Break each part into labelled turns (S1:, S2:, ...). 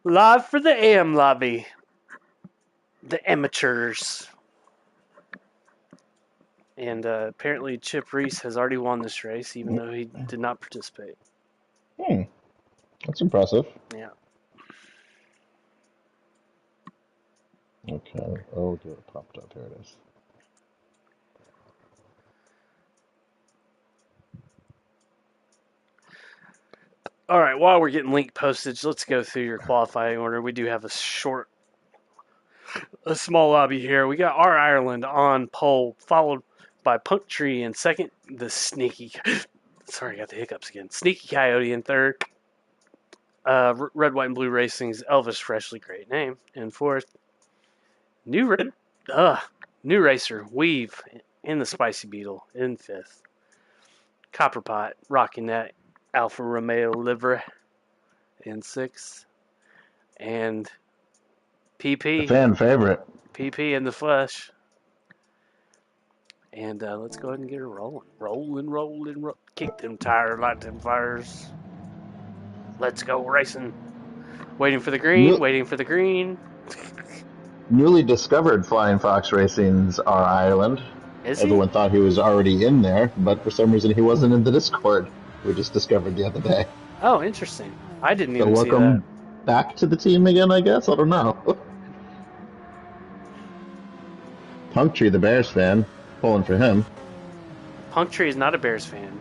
S1: Live for the AM lobby. The amateurs. And apparently Chip Reese has already won this race, even though he did not participate.
S2: Hmm, that's impressive.
S1: Yeah.
S2: Okay. Oh, dear, it popped up. Here it is.
S1: All right, while we're getting link postage, let's go through your qualifying order. We do have a small lobby here. We got our Ireland on pole, followed by Punk Tree in second. The sneaky, sorry, I got the hiccups again. Sneaky Coyote in third. Red, White, and Blue Racing's Elvis Freshly, great name, in fourth. New Racer Weave in the Spicy Beetle in fifth. Copperpot rocking that Alfa Romeo livery in sixth. And
S2: The
S1: PP
S2: fan favorite.
S1: in the flesh. And let's go ahead and get her rolling. Rolling. Kick them tires, light them fires. Let's go racing. Waiting for the green.
S2: Newly discovered Flying Fox Racing's our Ireland.
S1: Is he?
S2: Everyone thought he was already in there, but for some reason he wasn't in the Discord we just discovered the other day.
S1: Oh, interesting. I didn't
S2: So
S1: even see that.
S2: welcome back to the team again, I guess? I don't know. Punctree, the Bears fan, pulling for him.
S1: Punk Tree is not a Bears fan.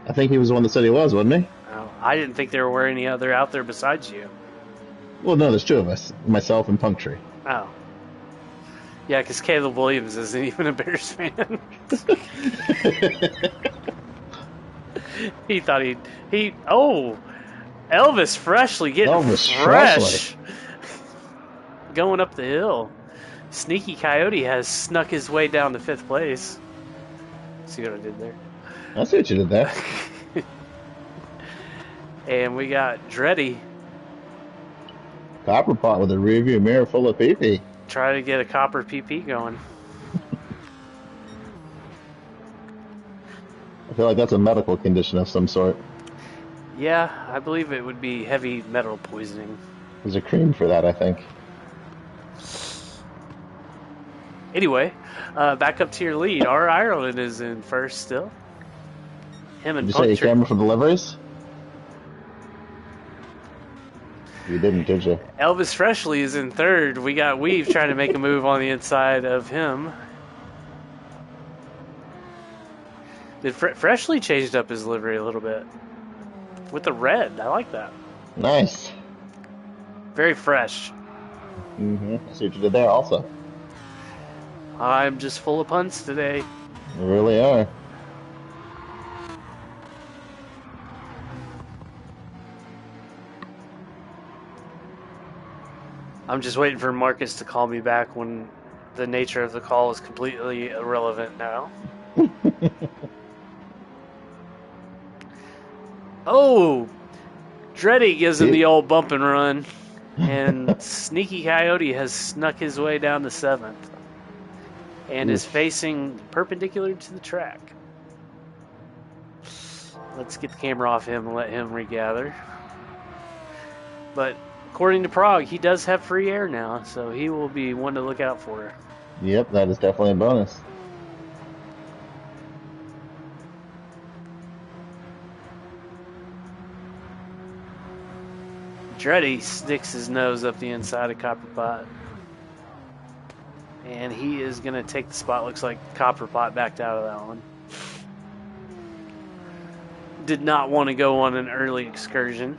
S2: I think he was the one that said he was, wasn't he?
S1: Oh, I didn't think there were any other out there besides you.
S2: Well, no, there's two of us, myself and Punctree.
S1: Oh. Yeah, because Caleb Williams isn't even a Bears fan. He thought Elvis Freshly getting
S2: Elvis
S1: fresh. Going up the hill. Sneaky Coyote has snuck his way down to fifth place. See what I did there?
S2: I see what you did there.
S1: And we got Dreddy
S2: Copperpot with a rearview mirror full of pee-pee.
S1: trying to get a copper PP going.
S2: I feel like that's a medical condition of some sort.
S1: Yeah, I believe it would be heavy metal poisoning.
S2: There's a cream for that, I think.
S1: Anyway, back up to your lead. Our Ireland is in first still. Him and
S2: Did you say you
S1: Puncture.
S2: came for deliveries? You didn't, did you?
S1: Elvis Freshly is in third. We got Weave trying to make a move on the inside of him. Did Freshly changed up his livery a little bit with the red? I like that.
S2: Nice.
S1: Very fresh.
S2: I see what you did there also.
S1: I'm just full of puns today.
S2: You really are.
S1: I'm just waiting for Marcus to call me back when the nature of the call is completely irrelevant now. Oh! Dreddy gives him the old bump and run. And Sneaky Coyote has snuck his way down to seventh. And is facing perpendicular to the track. Let's get the camera off him and let him regather. But according to Prague, he does have free air now, so he will be one to look out for.
S2: Yep, that is definitely a bonus.
S1: Dreddy sticks his nose up the inside of Copperpot. And he is going to take the spot. Looks like Copperpot backed out of that one. Did not want to go on an early excursion.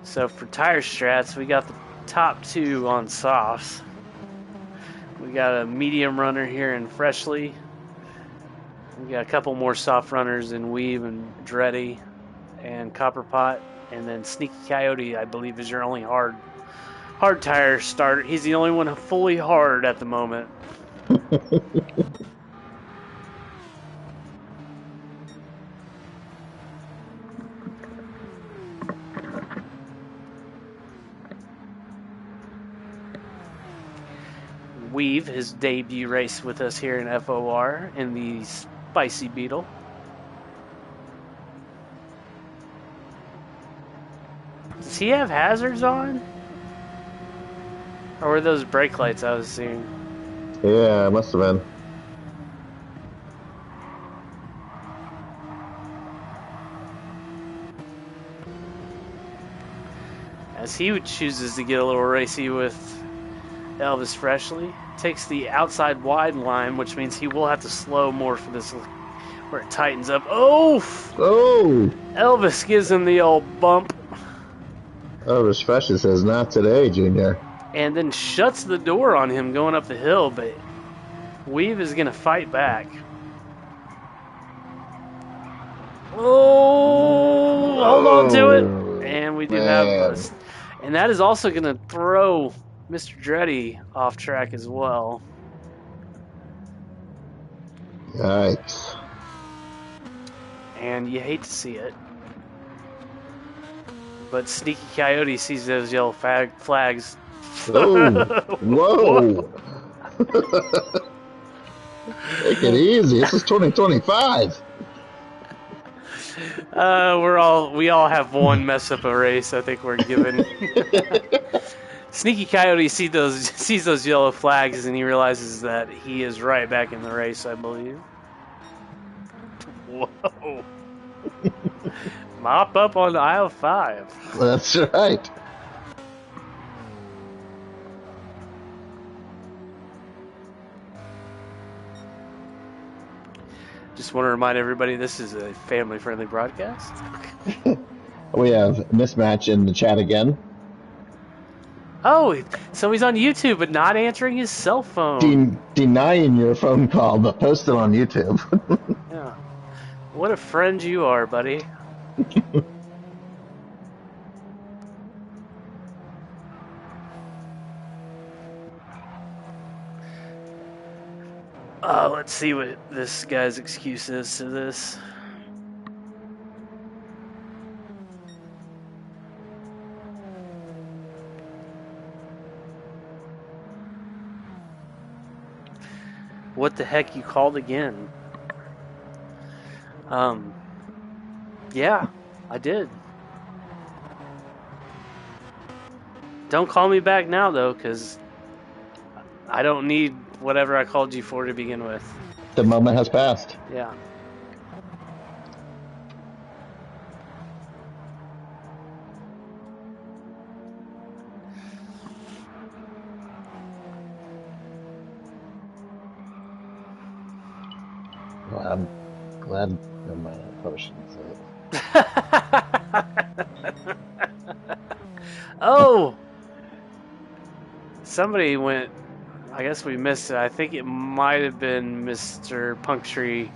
S1: So for tire strats, we got the top two on softs. We got a medium runner here in Freshly. We got a couple more soft runners in Weave and Dreddy and Copperpot. And then Sneaky Coyote, I believe, is your only hard tire starter. He's the only one fully hard at the moment. Weave his debut race with us here in FOR in the Spicy Beetle. Does he have hazards on? Or were those brake lights I was seeing?
S2: Yeah, it must have been.
S1: As he chooses to get a little racy with Elvis Freshly. Takes the outside wide line, which means he will have to slow more for this where it tightens up. Oh!
S2: Oh!
S1: Elvis gives him the old bump.
S2: Elvis Freshly says, not today, Junior.
S1: And then shuts the door on him going up the hill, but Weave is going to fight back. Oh! Hold on to it. And we do have us. And that is also going to throw Mr. Dreddy off track as well.
S2: Yikes.
S1: And you hate to see it. But Sneaky Coyote sees those yellow flags.
S2: Oh, whoa. Take it easy. This is 2025.
S1: We all have one mess up a race. I think we're given. Sneaky Coyote sees those yellow flags and he realizes that he is right back in the race, I believe. Whoa. Mop up on aisle 5.
S2: That's right.
S1: Just want to remind everybody this is a family-friendly broadcast.
S2: We have a mismatch in the chat again.
S1: Oh, so he's on YouTube but not answering his cell phone.
S2: Denying your phone call, but posted on YouTube.
S1: Yeah. What a friend you are, buddy. Let's see what this guy's excuse is to this. What the heck, you called again? Yeah, I did. Don't call me back now, though, because I don't need whatever I called you for to begin with.
S2: The moment has passed.
S1: Yeah.
S2: Well, I'm glad. Never mind, I probably shouldn't say it.
S1: Oh! Somebody went. I guess we missed it. I think it might have been Mr. Punctree,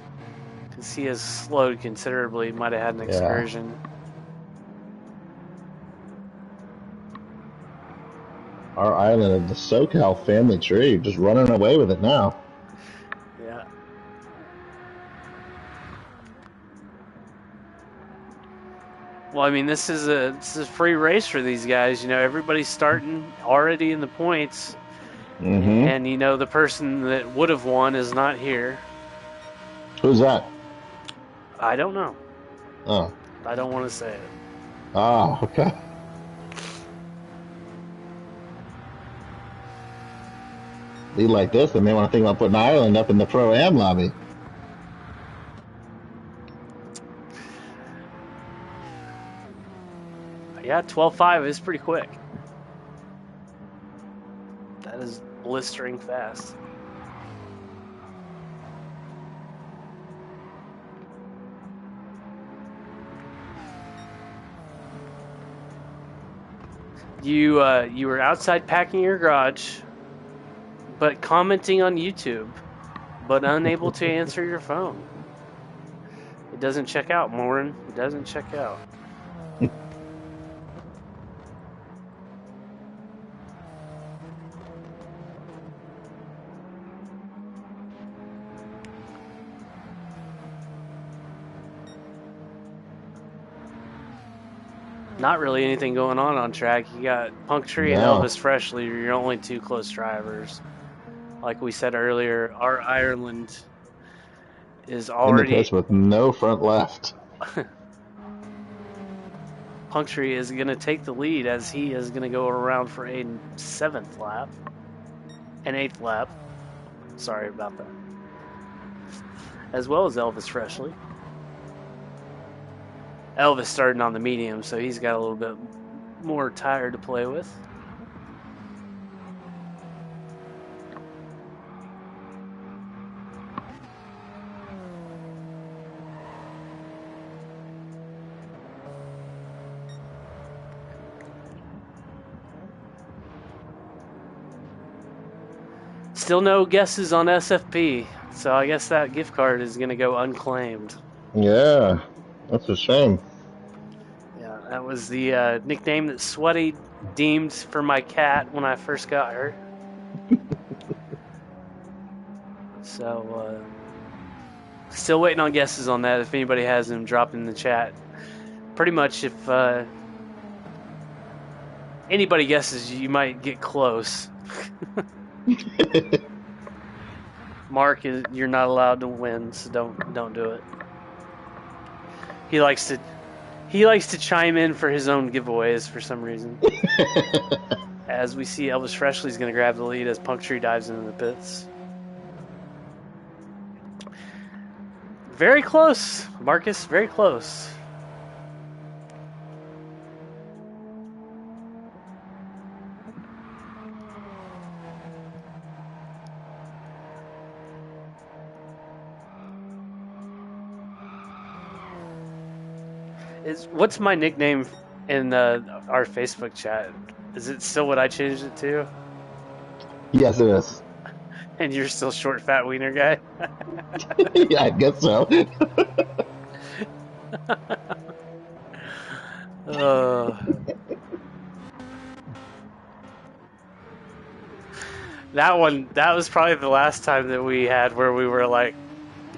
S1: because he has slowed considerably. Might have had an excursion.
S2: Our island of the SoCal family tree, just running away with it now.
S1: Yeah. Well, I mean, this is a free race for these guys. You know, everybody's starting already in the points.
S2: Mm-hmm.
S1: And you know, the person that would have won is not here.
S2: Who's that?
S1: I don't know.
S2: Oh.
S1: I don't want to say it.
S2: Ah, okay. Lead like this, and they want to think about putting Ireland up in the Pro-Am lobby.
S1: Yeah, 12.5 is pretty quick. That is blistering fast. You were outside packing your garage, but commenting on YouTube, but unable to answer your phone. It doesn't check out, Morin. It doesn't check out. Not really anything going on track. You got Punctree and Elvis Freshly, your only two close drivers. like we said earlier, our Ireland is
S2: In the
S1: already...
S2: pits with no front left.
S1: Punctury is going to take the lead as he is going to go around for a 7th lap. An 8th lap. Sorry about that. As well as Elvis Freshly. Elvis starting on the medium, so he's got a little bit more tire to play with. Still no guesses on SFP, so I guess that gift card is going to go unclaimed.
S2: Yeah, that's a shame.
S1: Yeah, that was the nickname that Sweaty deemed for my cat when I first got her. So, still waiting on guesses on that. If anybody has them, drop in the chat. Pretty much, if anybody guesses, you might get close. Mark, you're not allowed to win, so don't do it. He likes to chime in for his own giveaways for some reason. As we see, Elvis Freshly's going to grab the lead as Punctury dives into the pits. Very close, Marcus. Very close. What's my nickname in our Facebook chat? Is it still what I changed it to?
S2: Yes, it is.
S1: And you're still short, fat wiener guy?
S2: Yeah, I guess so.
S1: That was probably the last time that we had where we were like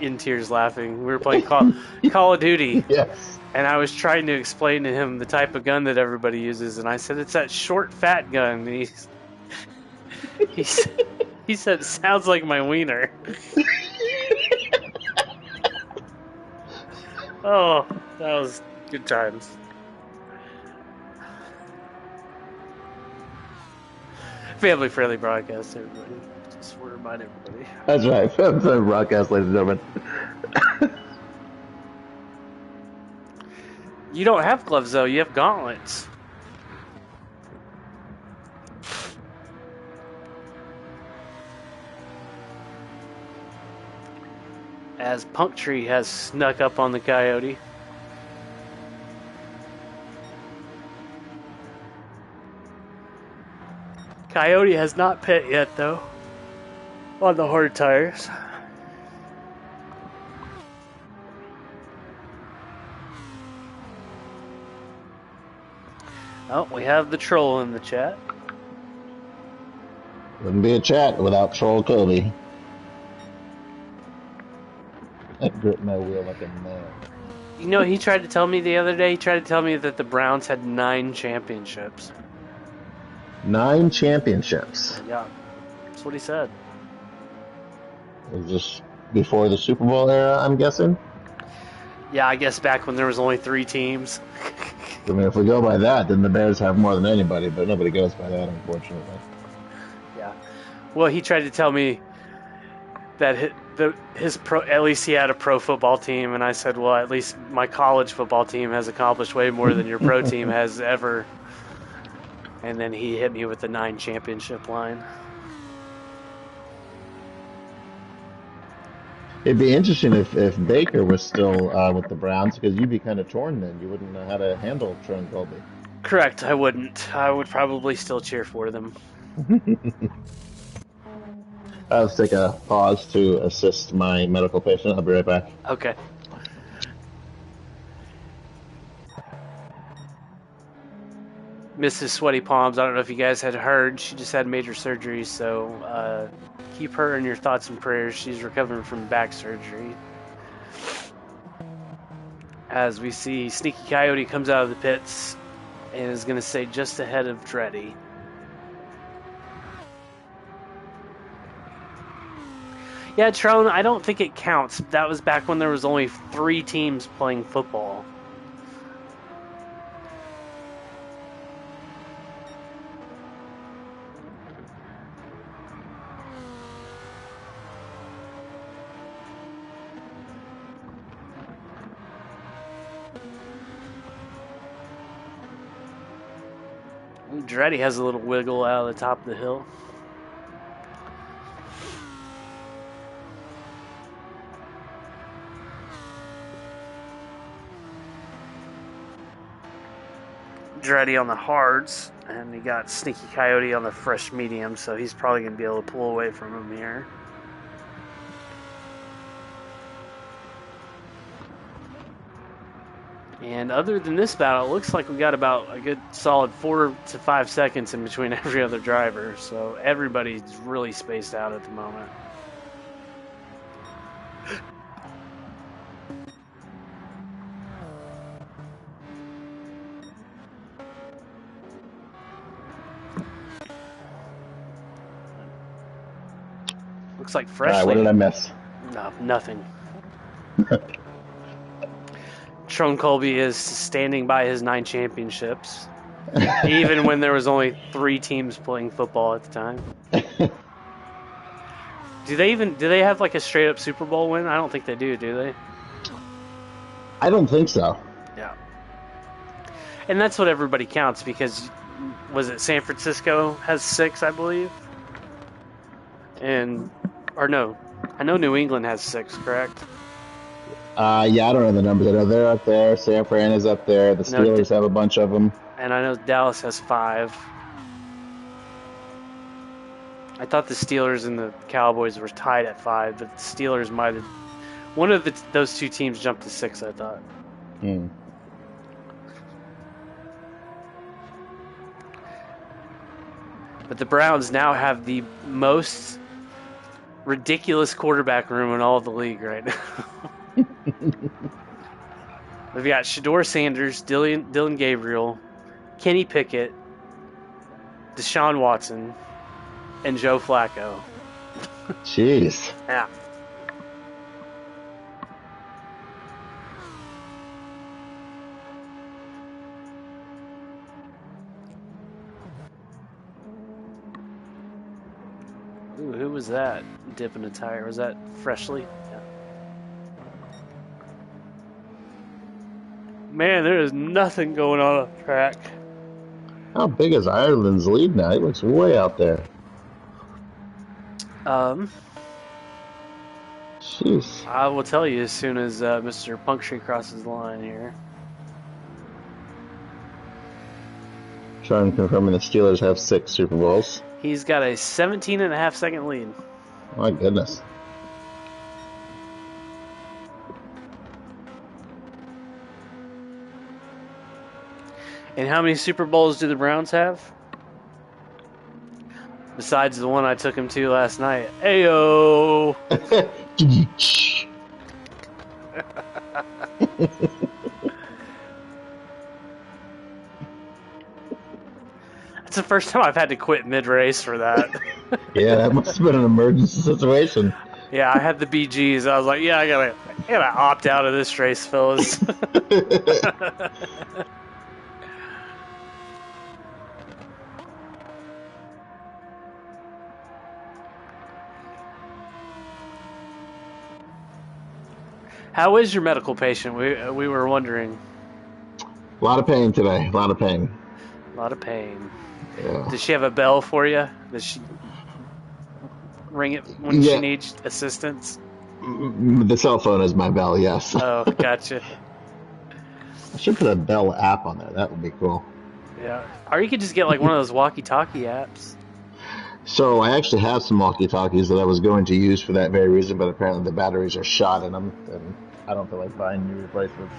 S1: in tears laughing. We were playing Call of Duty.
S2: Yes.
S1: And I was trying to explain to him the type of gun that everybody uses, and I said it's that short, fat gun. And he said, sounds like my wiener. Oh, that was good times. Family-friendly broadcast, everybody. Just want to remind everybody.
S2: That's right. Family broadcast, ladies and gentlemen.
S1: You don't have gloves, though. You have gauntlets. As Punctury has snuck up on the Coyote. Coyote has not pit yet, though. On the hard tires. Oh, we have the troll in the chat.
S2: Wouldn't be a chat without Troll Kobe. I grip my wheel like a man.
S1: You know, he tried to tell me the other day, he tried to tell me that the Browns had 9 championships.
S2: 9 championships.
S1: Yeah, that's what he said.
S2: Was this before the Super Bowl era, I'm guessing?
S1: Yeah, I guess back when there was only 3 teams.
S2: I mean, if we go by that, then the Bears have more than anybody, but nobody goes by that, unfortunately.
S1: Yeah. Well, he tried to tell me that at least he had a pro football team, and I said, well, at least my college football team has accomplished way more than your pro team has ever. And then he hit me with the 9 championship line.
S2: It'd be interesting if Baker was still with the Browns, because you'd be kind of torn then. You wouldn't know how to handle Trent Colby.
S1: Correct, I wouldn't. I would probably still cheer for them.
S2: Let's take a pause to assist my medical patient. I'll be right back.
S1: Okay. Mrs. Sweaty Palms, I don't know if you guys had heard, she just had major surgery, so keep her in your thoughts and prayers. She's recovering from back surgery. As we see, Sneaky Coyote comes out of the pits and is going to stay just ahead of Dreddy. Yeah, Trone, I don't think it counts. That was back when there was only 3 teams playing football. Dreddy has a little wiggle out of the top of the hill. Dreddy on the hards, and he got Sneaky Coyote on the fresh medium, so he's probably going to be able to pull away from him here. And other than this battle, it looks like we got about a good solid 4 to 5 seconds in between every other driver, so everybody's really spaced out at the moment. Looks like Freshly.
S2: What did I miss?
S1: No, nothing. Tron Colby is standing by his 9 championships, even when there was only 3 teams playing football at the time. Do they have like a straight up Super Bowl win? I don't think they do they?
S2: I don't think so.
S1: Yeah. And that's what everybody counts because, was it San Francisco has 6, I believe? Or no, I know New England has 6, correct?
S2: Yeah, I don't know the numbers. I know they're up there. San Fran is up there. The Steelers have a bunch of them.
S1: And I know Dallas has 5. I thought the Steelers and the Cowboys were tied at 5, but the Steelers might have... One of those 2 teams jumped to 6, I thought. But the Browns now have the most ridiculous quarterback room in all of the league right now. We've got Shador Sanders, Dylan Gabriel, Kenny Pickett, Deshaun Watson, and Joe Flacco.
S2: Jeez.
S1: Yeah. Ooh, who was that dipping a tire? Was that Freshly? Yeah. Man, there is nothing going on the track.
S2: How big is Ireland's lead now? He looks way out there. Jeez.
S1: I will tell you as soon as Mr. Puncture crosses the line here.
S2: Trying to confirm the Steelers have 6 Super Bowls.
S1: He's got a 17.5 second lead.
S2: My goodness.
S1: And how many Super Bowls do the Browns have? Besides the one I took him to last night. Ayo! That's the first time I've had to quit mid-race for that.
S2: Yeah, that must have been an emergency situation.
S1: Yeah, I had the BGs. I was like, yeah, I gotta opt out of this race, fellas. How is your medical patient? We were wondering.
S2: A lot of pain today. A lot of pain.
S1: A lot of pain.
S2: Yeah.
S1: Does she have a bell for you? Does she ring it when she needs assistance?
S2: The cell phone is my bell, yes.
S1: Oh, gotcha.
S2: I should put a bell app on there. That would be cool.
S1: Yeah. Or you could just get like one of those walkie-talkie apps.
S2: So I actually have some walkie-talkies that I was going to use for that very reason, but apparently the batteries are shot in them, and I don't feel like buying new replacements.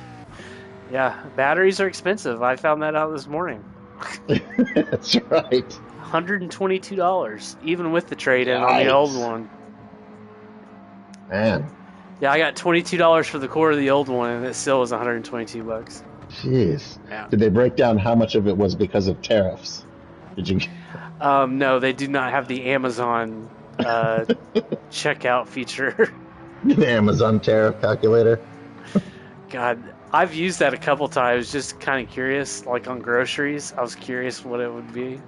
S1: Yeah, batteries are expensive. I found that out this morning.
S2: That's right.
S1: $122, even with the trade-in on the old one.
S2: Man.
S1: Yeah, I got $22 for the core of the old one, and it still was $122.
S2: Jeez.
S1: Yeah.
S2: Did they break down how much of it was because of tariffs? Did you?
S1: No, they do not have the Amazon checkout feature.
S2: The Amazon tariff calculator.
S1: God, I've used that a couple times, just kind of curious, like on groceries. I was curious what it would be.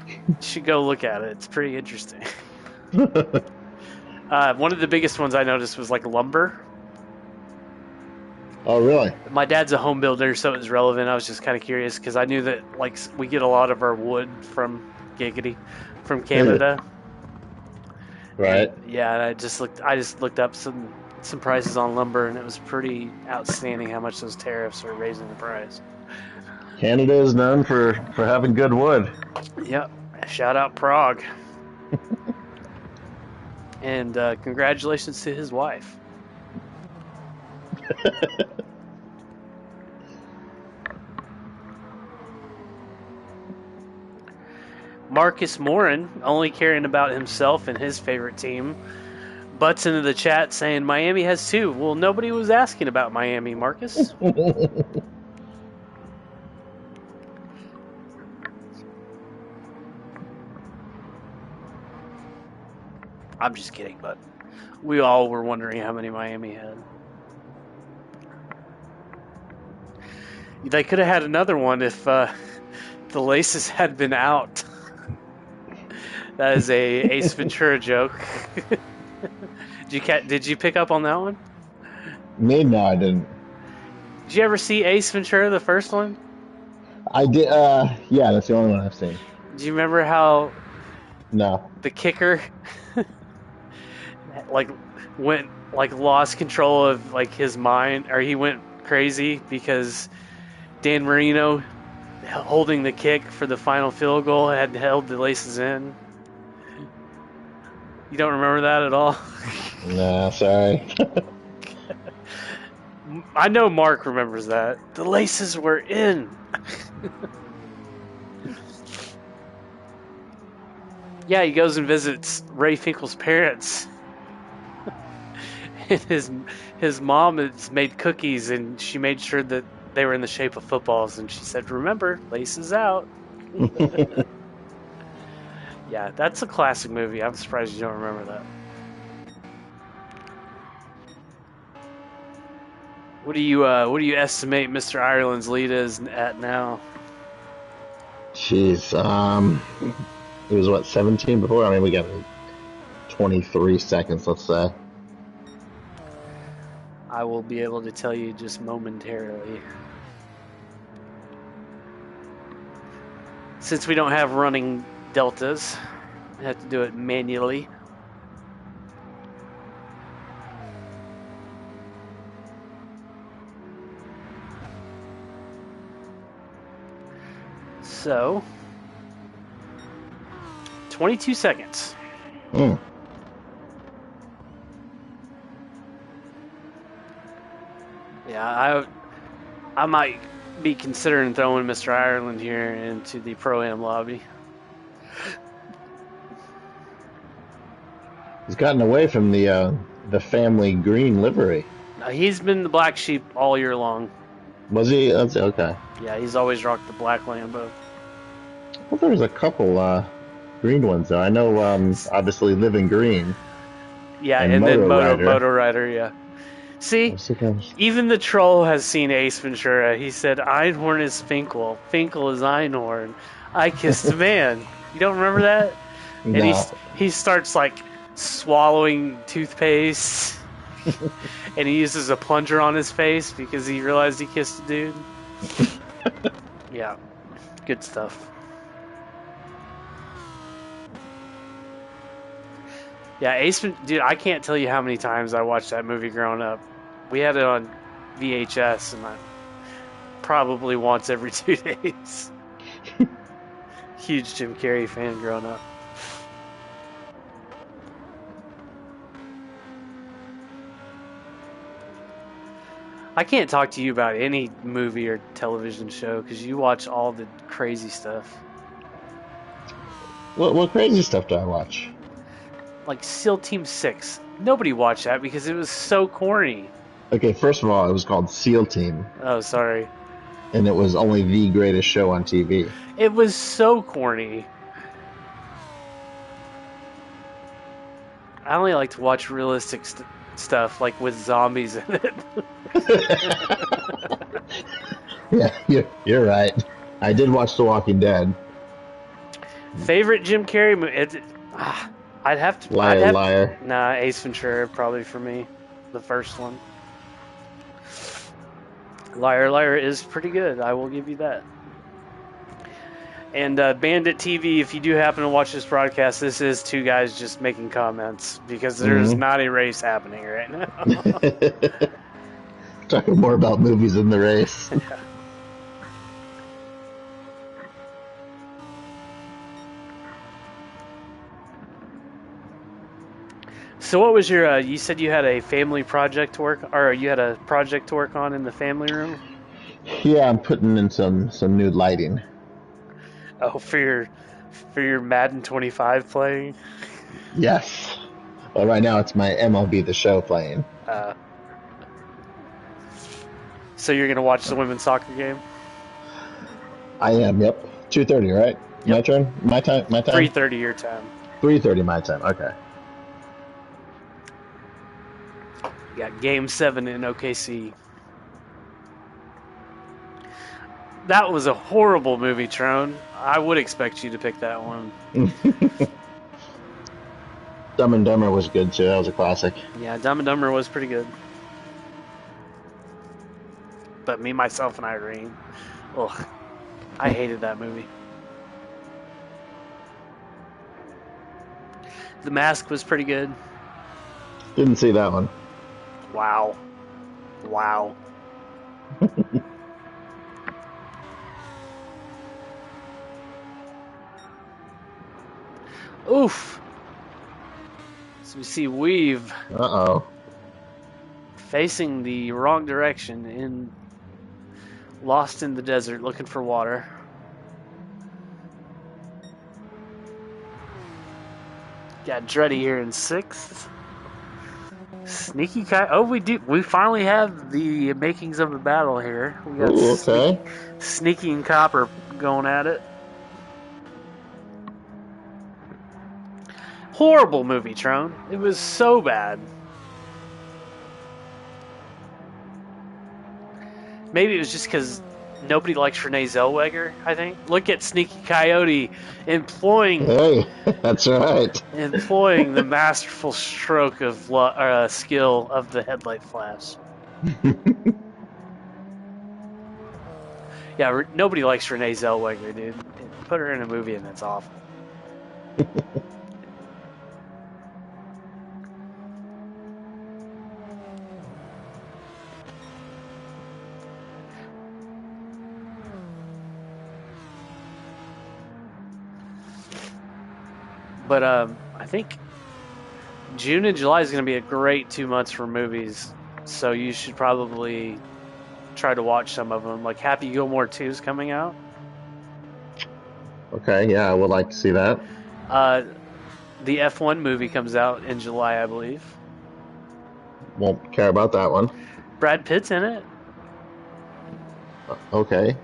S1: You should go look at it. It's pretty interesting. One of the biggest ones I noticed was like lumber.
S2: Oh, really?
S1: My dad's a home builder, so it was relevant. I was just kind of curious because I knew that like we get a lot of our wood from from Canada.
S2: Right.
S1: And, yeah, and I just looked up some prices on lumber, and it was pretty outstanding how much those tariffs are raising the price.
S2: Canada is known for having good wood.
S1: Yep. Shout out Prague. And congratulations to his wife. Marcus Morin, only caring about himself and his favorite team, butts into the chat saying Miami has two. Well, nobody was asking about Miami, Marcus. I'm just kidding, but we all were wondering how many Miami had. They could have had another one if the laces had been out. That is a Ace Ventura joke. Did you pick up on that one?
S2: Me? No, I didn't.
S1: Did you ever see Ace Ventura, the first one?
S2: I did. Yeah, that's the only one I've seen.
S1: Do you remember how?
S2: No.
S1: The kicker, lost control of his mind, or he went crazy because Dan Marino, holding the kick for the final field goal, had held the laces in. You don't remember that at all?
S2: No, sorry.
S1: I know Mark remembers that. The laces were in. Yeah, he goes and visits Ray Finkel's parents. And his mom has made cookies, and she made sure that they were in the shape of footballs, and she said, "Remember, laces out." Yeah, that's a classic movie. I'm surprised you don't remember that. What do you estimate Mr. Ireland's lead is at now?
S2: Jeez, it was what, 17 before? I mean, we got 23 seconds, let's say.
S1: I will be able to tell you just momentarily. Since we don't have running deltas, I have to do it manually. So, 22 seconds. Yeah, I might be considering throwing Mr. Ireland here into the Pro-Am lobby.
S2: He's gotten away from the family green livery.
S1: He's been the black sheep all year long.
S2: Was he? That's okay.
S1: Yeah, he's always rocked the black Lambo.
S2: Well, there was a couple green ones though. I know, obviously, Living Green.
S1: Yeah, and then Moto Rider. Yeah. See, even the troll has seen Ace Ventura. He said, "Einhorn is Finkel. Finkel is Einhorn. I kissed a man." You don't remember that?
S2: No.
S1: And he starts swallowing toothpaste, and he uses a plunger on his face because he realized he kissed a dude. Yeah, good stuff. Yeah, dude, I can't tell you how many times I watched that movie growing up. We had it on VHS, and probably once every 2 days. Huge Jim Carrey fan growing up. I can't talk to you about any movie or television show because you watch all the crazy stuff.
S2: What crazy stuff do I watch?
S1: Like SEAL Team 6. Nobody watched that because it was so corny.
S2: Okay, first of all, it was called SEAL Team.
S1: Oh, sorry.
S2: And it was only the greatest show on TV.
S1: It was so corny. I only like to watch realistic stuff, like with zombies in it.
S2: Yeah, you're right. I did watch The Walking Dead.
S1: Favorite Jim Carrey movie? I'd have to.
S2: Liar, liar.
S1: Nah, Ace Ventura probably for me. The first one. Liar, liar is pretty good. I will give you that. And Bandit TV, if you do happen to watch this broadcast, this is two guys just making comments because there's not a race happening right now.
S2: Talking more about movies than the race.
S1: Yeah. So what was your, you said you had a family project to work, or you had a project to work on in the family room?
S2: Yeah, I'm putting in some new lighting.
S1: Oh, for your Madden 25 playing?
S2: Yes. Well, right now it's my MLB The Show playing.
S1: So you're going to watch the women's soccer game?
S2: I am, yep. 2:30, right? Yep. My turn? My time?
S1: 3:30 your time.
S2: 3:30 my time, okay.
S1: You got Game 7 in OKC. That was a horrible movie, Trone. I would expect you to pick that one.
S2: Dumb and Dumber was good too. That was a classic.
S1: Yeah, Dumb and Dumber was pretty good. But Me, Myself, and Irene. Ugh. I hated that movie. The Mask was pretty good.
S2: Didn't see that one.
S1: Wow. Wow. Oof. So we see Weave.
S2: Uh-oh.
S1: Facing the wrong direction in lost in the desert looking for water. Got Dreddy here in 6th. Sneaky Oh, we finally have the makings of a battle here. We got
S2: okay.
S1: Sneaky and Copper going at it. Horrible movie, Trone. It was so bad. Maybe it was just because nobody likes Renee Zellweger, I think. Look at Sneaky Coyote employing...
S2: Hey, that's right.
S1: Employing the masterful stroke of skill of the headlight flash. Yeah, nobody likes Renee Zellweger, dude. Put her in a movie and that's awful. But I think June and July is going to be a great 2 months for movies, so you should probably try to watch some of them. Like Happy Gilmore 2 is coming out.
S2: Okay, yeah, I would like to see that.
S1: The F1 movie comes out in July, I believe.
S2: Won't care about that one.
S1: Brad Pitt's in it.
S2: Okay.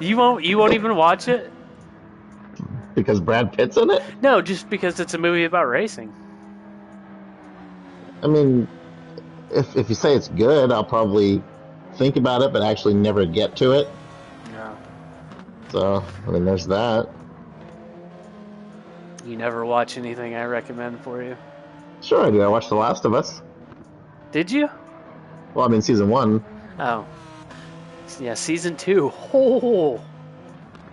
S1: You won't even watch it?
S2: Because Brad Pitt's in it?
S1: No, just because it's a movie about racing.
S2: I mean, if you say it's good, I'll probably think about it, but actually never get to it.
S1: No.
S2: So, I mean, there's that.
S1: You never watch anything I recommend for you?
S2: Sure I do. I watched The Last of Us.
S1: Did you?
S2: Well, I mean, season 1.
S1: Oh. Yeah, season 2. Oh.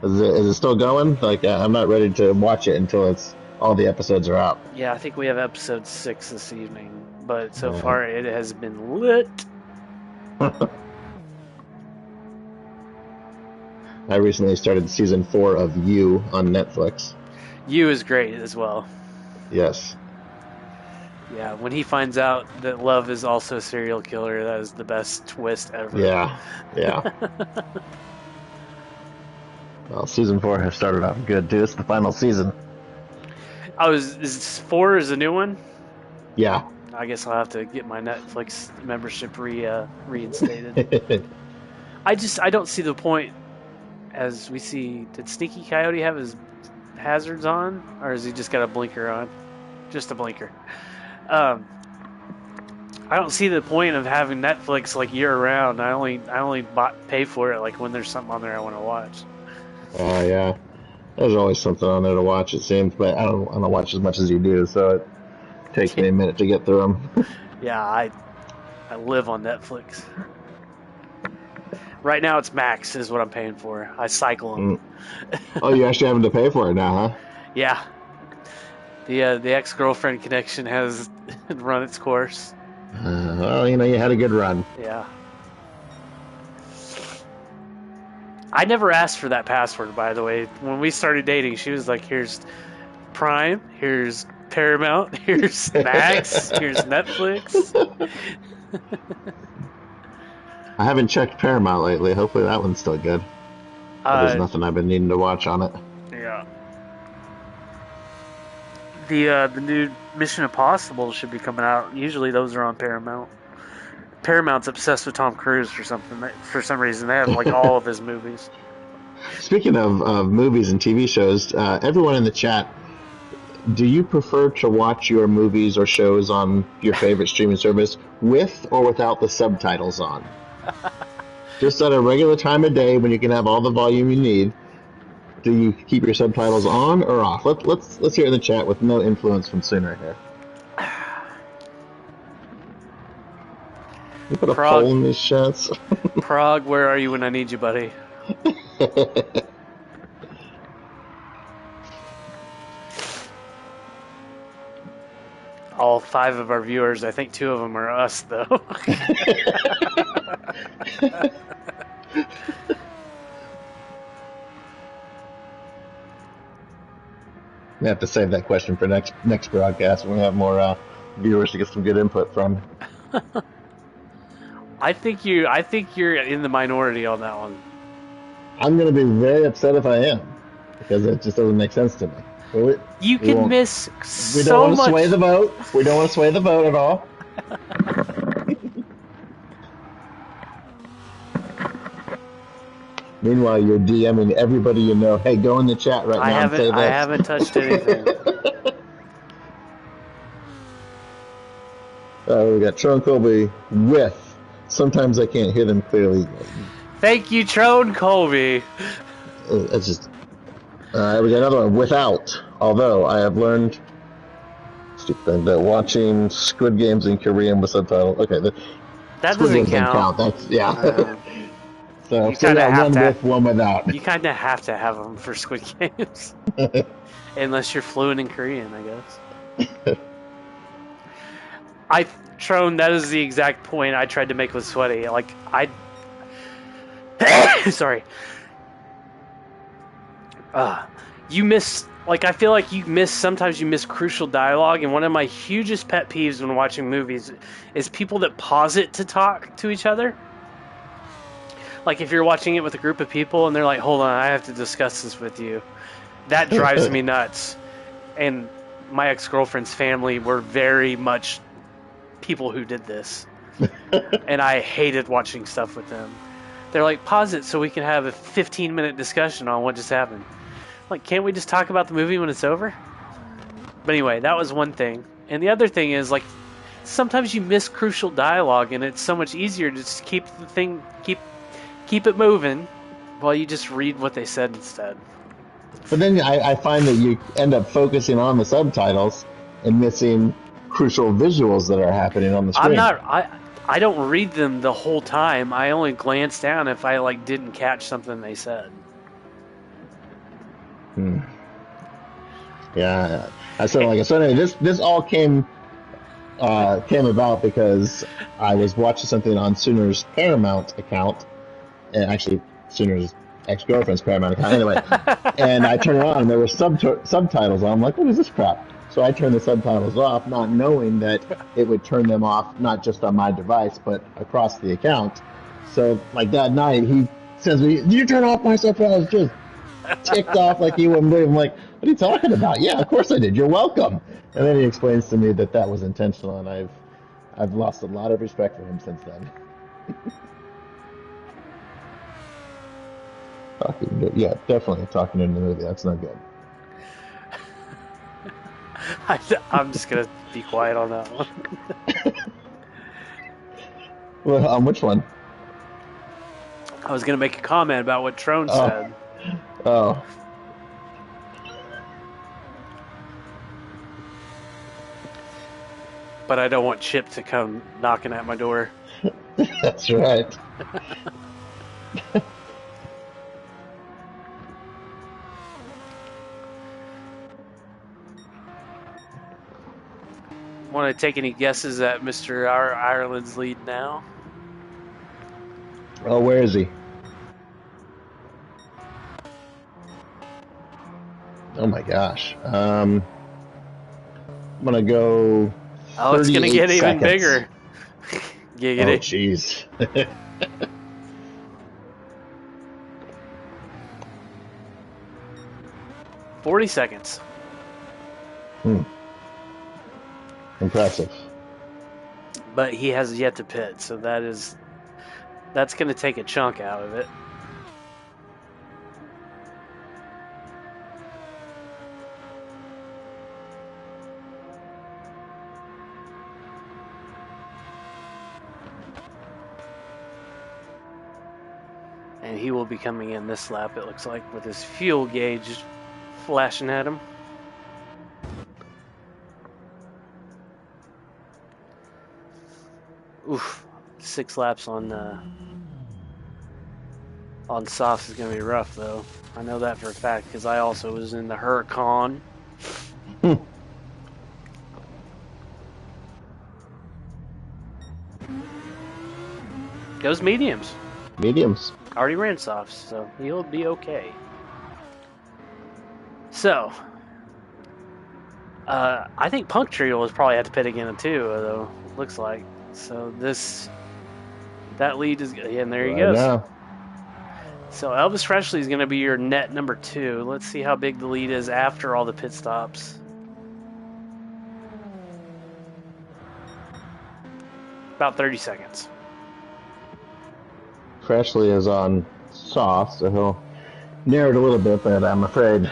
S2: Is it still going? Like, I'm not ready to watch it until all the episodes are out.
S1: Yeah, I think we have episode 6 this evening, but so far it has been lit.
S2: I recently started season 4 of You on Netflix.
S1: You is great as well.
S2: Yes.
S1: Yeah, when he finds out that Love is also a serial killer, that is the best twist ever.
S2: Yeah. Well, season 4 has started off good too. It's the final season.
S1: Is 4 is a new one?
S2: Yeah.
S1: I guess I'll have to get my Netflix membership reinstated. I don't see the point. As we see, did Sneaky Coyote have his hazards on, or has he just got a blinker on? just a blinker. Um, I don't see the point of having Netflix like year round. I only pay for it like when there's something on there I want to watch.
S2: Yeah. There's always something on there to watch, it seems, but I don't watch as much as you do, so it takes me a minute to get through them.
S1: Yeah, I live on Netflix. Right now it's Max is what I'm paying for. I cycle them.
S2: Oh, you're actually having to pay for it now, huh?
S1: Yeah, the ex-girlfriend connection has run its course.
S2: Well, you had a good run.
S1: Yeah. I never asked for that password, by the way. When we started dating, she was like, here's Prime, here's Paramount, here's Max, here's Netflix.
S2: I haven't checked Paramount lately. Hopefully that one's still good. There's nothing I've been needing to watch on it.
S1: Yeah. The new Mission Impossible should be coming out. Usually those are on Paramount. Paramount's obsessed with Tom Cruise for something. For some reason, they have like all of his movies.
S2: Speaking of movies and TV shows, everyone in the chat, do you prefer to watch your movies or shows on your favorite streaming service with or without the subtitles on? Just at a regular time of day when you can have all the volume you need, do you keep your subtitles on or off? Let's hear in the chat with no influence from Sooner here. You put a poll in these chats.
S1: Prague, where are you when I need you, buddy? All 5 of our viewers, I think 2 of them are us, though.
S2: We have to save that question for next broadcast. We're gonna have more viewers to get some good input from.
S1: I think you're in the minority on that one.
S2: I'm gonna be very upset if I am, because it just doesn't make sense to me.
S1: You can miss so much.
S2: We don't want to sway the vote. We don't want to sway the vote at all. Meanwhile, you're DMing everybody you know. Hey, go in the chat right now and say this.
S1: I haven't touched anything.
S2: We got Tron Colby with. Sometimes I can't hear them clearly.
S1: Thank you, Tron Colby.
S2: It's just. We got another one without. Although I have learned that watching Squid Games in Korean with subtitles. Okay,
S1: that doesn't count.
S2: That's So
S1: you kind of have
S2: one
S1: to
S2: with, one without.
S1: You kind of have to have them for Squid Games, unless you're fluent in Korean, I guess. Tron, that is the exact point I tried to make with Sweaty. Like sorry. You miss. Like, I feel like sometimes you miss crucial dialogue, and one of my hugest pet peeves when watching movies is people that pause it to talk to each other. Like, if you're watching it with a group of people, and they're like, hold on, I have to discuss this with you. That drives me nuts. And my ex-girlfriend's family were very much people who did this. And I hated watching stuff with them. They're like, pause it so we can have a 15-minute discussion on what just happened. Like, can't we just talk about the movie when it's over? But anyway, that was one thing. And the other thing is, like, sometimes you miss crucial dialogue, and it's so much easier to just keep it moving while you just read what they said instead.
S2: But then I find that you end up focusing on the subtitles and missing crucial visuals that are happening on the screen.
S1: I don't read them the whole time. I only glance down if I didn't catch something they said.
S2: Yeah. So anyway, this all came about because I was watching something on Sooner's Paramount account, and actually Sooner's ex-girlfriend's Paramount account anyway. And I turned it on, and there were subtitles on. I'm like, what is this crap? So I turned the subtitles off, not knowing that it would turn them off not just on my device, but across the account. So like that night, he says, "Did you turn off my subtitles?" Just ticked off like he wouldn't believe. I'm like, what are you talking about? Yeah, of course I did. You're welcome. And then he explains to me that was intentional, and I've lost a lot of respect for him since then. Definitely talking in the movie. That's not good.
S1: I'm just gonna be quiet on that one.
S2: Well, on which one?
S1: I was gonna make a comment about what Trone
S2: Oh,
S1: said.
S2: oh,
S1: But I don't want Chip to come knocking at my door.
S2: that's right.
S1: Want to take any guesses at Mr. Ireland's lead now?
S2: Oh, where is he? Oh my gosh. I'm gonna go
S1: Oh, it's gonna
S2: 38
S1: get even
S2: seconds.
S1: bigger.
S2: Oh,
S1: Giggity.
S2: jeez.
S1: 40 seconds.
S2: Impressive.
S1: But he has yet to pit, so that's gonna take a chunk out of it. And he will be coming in this lap, it looks like, with his fuel gauge flashing at him. Oof. 6 laps on softs is going to be rough, though. I know that for a fact, because I also was in the Huracan. Goes mediums.
S2: Mediums.
S1: Already ran softs, so he'll be okay. So, I think Punctual will probably have to pit again too, though. Looks like. So that lead is, and there he goes.
S2: Now.
S1: So Elvis Presley is going to be your net number 2. Let's see how big the lead is after all the pit stops. About 30 seconds.
S2: Presley is on soft, so he'll narrow it a little bit, but I'm afraid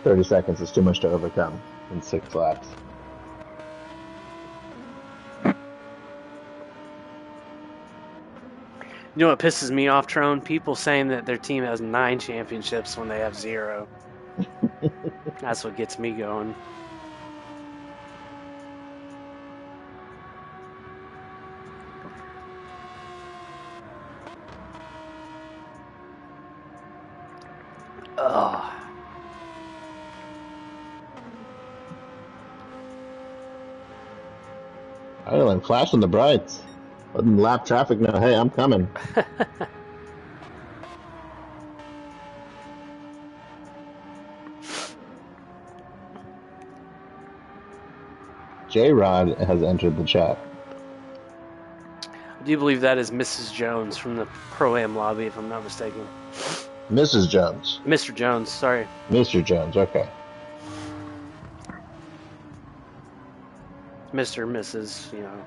S2: 30 seconds is too much to overcome in 6 laps.
S1: You know what pisses me off, Trone? People saying that their team has 9 championships when they have 0. That's what gets me going. Ugh.
S2: Ireland flashing the brights. Letting lap traffic know, hey, I'm coming. J-Rod has entered the chat.
S1: I do believe that is Mrs. Jones from the Pro-Am lobby, if I'm not mistaken.
S2: Mrs. Jones.
S1: Mr. Jones, sorry.
S2: Mr. Jones, okay.
S1: Mr. Mrs., you know.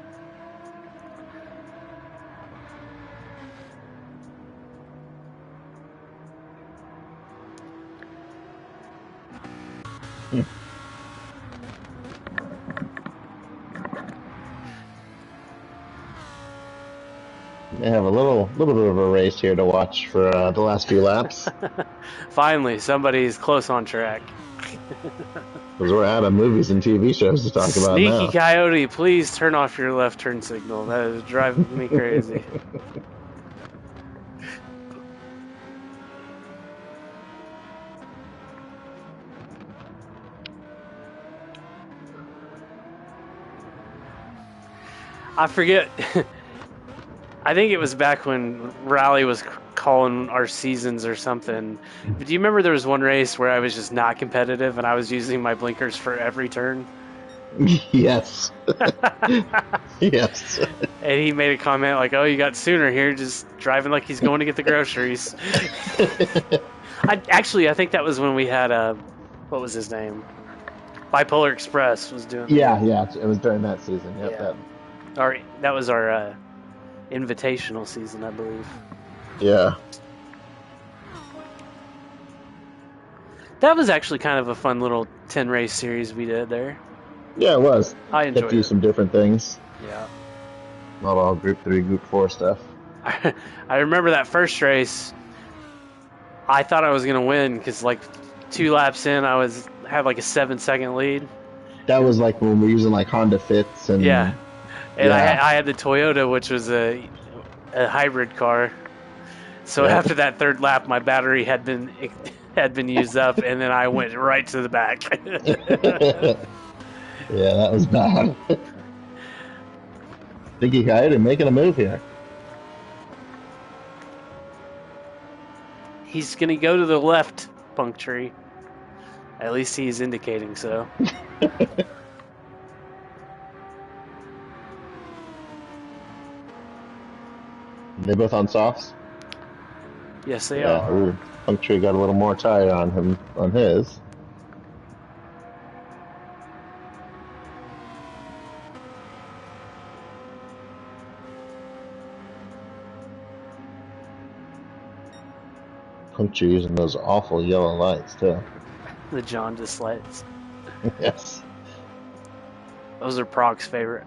S2: They have a little bit of a race here to watch for the last few laps.
S1: Finally, somebody's close on track.
S2: Because we're out of movies and TV shows to talk about now.
S1: Sneaky Coyote, please turn off your left turn signal. That is driving me crazy. I forget. I think it was back when Raleigh was calling our seasons or something. But do you remember there was one race where I was just not competitive and I was using my blinkers for every turn?
S2: Yes. Yes.
S1: And he made a comment like, "Oh, you got Sooner here, just driving like he's going to get the groceries." I think that was when we had what was his name? Bipolar Express was doing.
S2: Yeah, it was during that season. Yep.
S1: Yeah. That was our invitational season, I believe.
S2: Yeah.
S1: That was actually kind of a fun little 10 race series we did there.
S2: Yeah, it was.
S1: I
S2: Got to
S1: enjoyed
S2: do
S1: it.
S2: some different things.
S1: Yeah.
S2: Not all Group 3, Group 4 stuff.
S1: I remember that first race. I thought I was gonna win because like 2 laps in, had like a 7 second lead.
S2: That
S1: And
S2: was like when we were using like Honda Fits
S1: yeah,
S2: and
S1: and
S2: yeah,
S1: I had the Toyota, which was a hybrid car. So
S2: yep.
S1: after that third lap, my battery had been used up, and then I went right to the back.
S2: Yeah, that was bad. Sneaky Coyote making a move here.
S1: He's gonna go to the left, Punctree. At least he's indicating so.
S2: They both on softs.
S1: Yes, they
S2: Yeah,
S1: are.
S2: Puncture got a little more tire on him on his. Puncture using those awful yellow lights too.
S1: The jaundice lights.
S2: Yes.
S1: Those are Proc's favorite.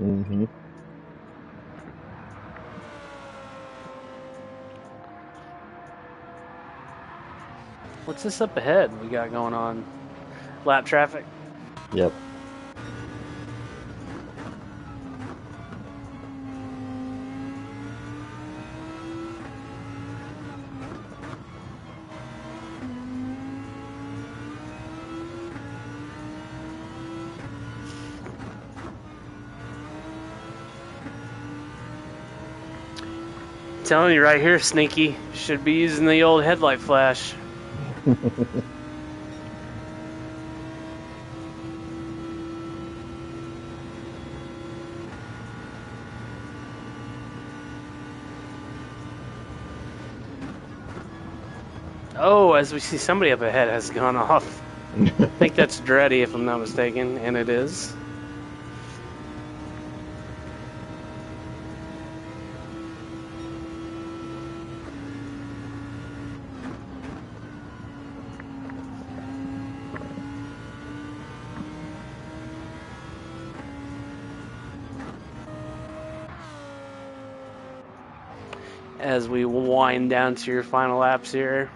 S2: Mm-hmm.
S1: What's this up ahead we got going on? Lap traffic?
S2: Yep.
S1: Telling you right here, Sneaky. Should be using the old headlight flash. Oh, as we see, somebody up ahead has gone off. I think that's Dreddy, if I'm not mistaken, and it is. As we wind down to your final laps here.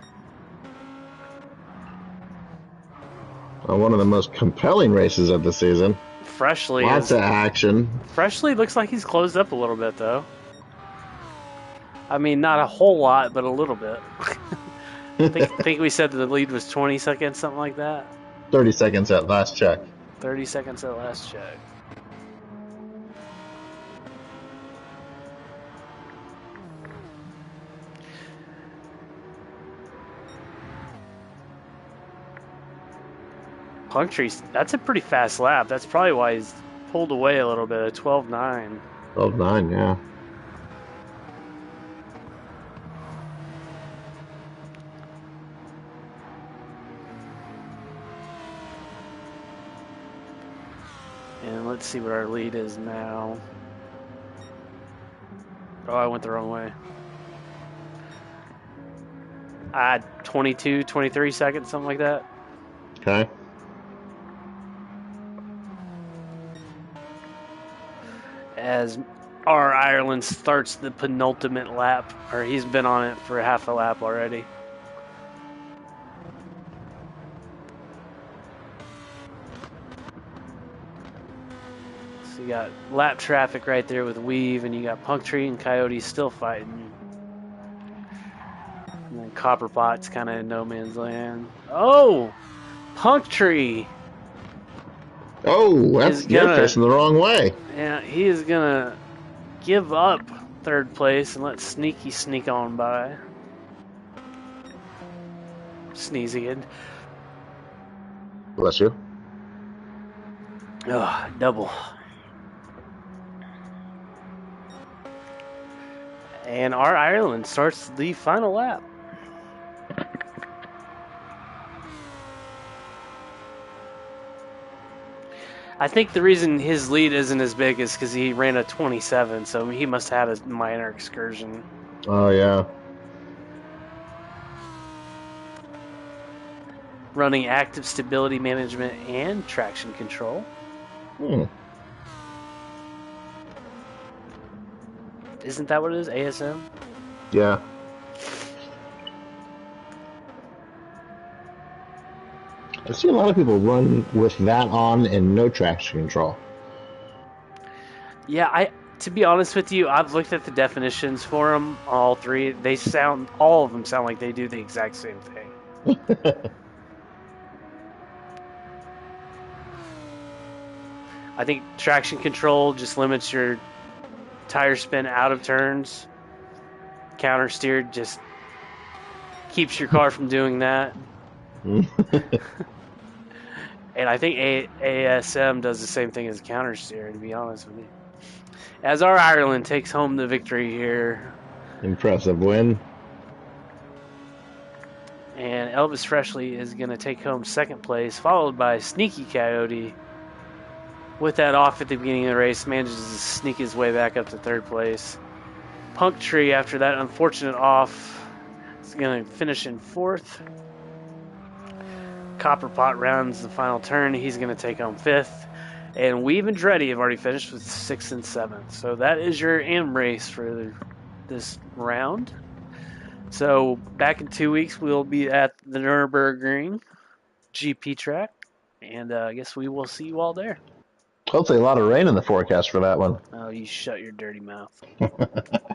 S2: One of the most compelling races of the season. Lots of action.
S1: Freshly looks like he's closed up a little bit, though. I mean, not a whole lot, but a little bit. think we said that the lead was 20 seconds, something like that?
S2: 30 seconds at last check.
S1: 30 seconds at last check. Punctree's, that's a pretty fast lap. That's probably why he's pulled away a little bit. A 12.9.
S2: 12.9, yeah.
S1: And let's see what our lead is now. Oh, I went the wrong way. 22, 23 seconds, something like that.
S2: Okay.
S1: As our Ireland starts the penultimate lap, or he's been on it for half a lap already. So you got lap traffic right there with Weave, and you got Punctree and Coyote still fighting. And then Copperpot's kind of in no man's land. Oh! Punctree!
S2: Oh, you're facing the wrong way.
S1: Yeah, he is gonna give up third place and let Sneaky sneak on by. Sneeze again.
S2: Bless you.
S1: Oh, double. And our Ireland starts the final lap. I think the reason his lead isn't as big is because he ran a 27, so he must have had a minor excursion.
S2: Oh, yeah.
S1: Running active stability management and traction control.
S2: Hmm.
S1: Isn't that what it is? ASM?
S2: Yeah. I've seen a lot of people run with that on and no traction control.
S1: Yeah, to be honest with you, I've looked at the definitions for them, all three. All of them sound like they do the exact same thing. I think traction control just limits your tire spin out of turns. Counter steered just keeps your car from doing that. And I think ASM does the same thing as counter steer, to be honest with you. As our Ireland takes home the victory here.
S2: Impressive win.
S1: And Elvis Presley is going to take home second place, followed by Sneaky Coyote. With that off at the beginning of the race, manages to sneak his way back up to third place. Punk Tree, after that unfortunate off, is going to finish in fourth. Copperpot rounds the final turn. He's going to take home fifth. And Weave and Dreddy have already finished with sixth and seventh. So that is your AM race for this round. So back in 2 weeks, we'll be at the Nürburgring GP track. And I guess we will see you all there.
S2: Hopefully, a lot of rain in the forecast for that one.
S1: Oh, you shut your dirty mouth.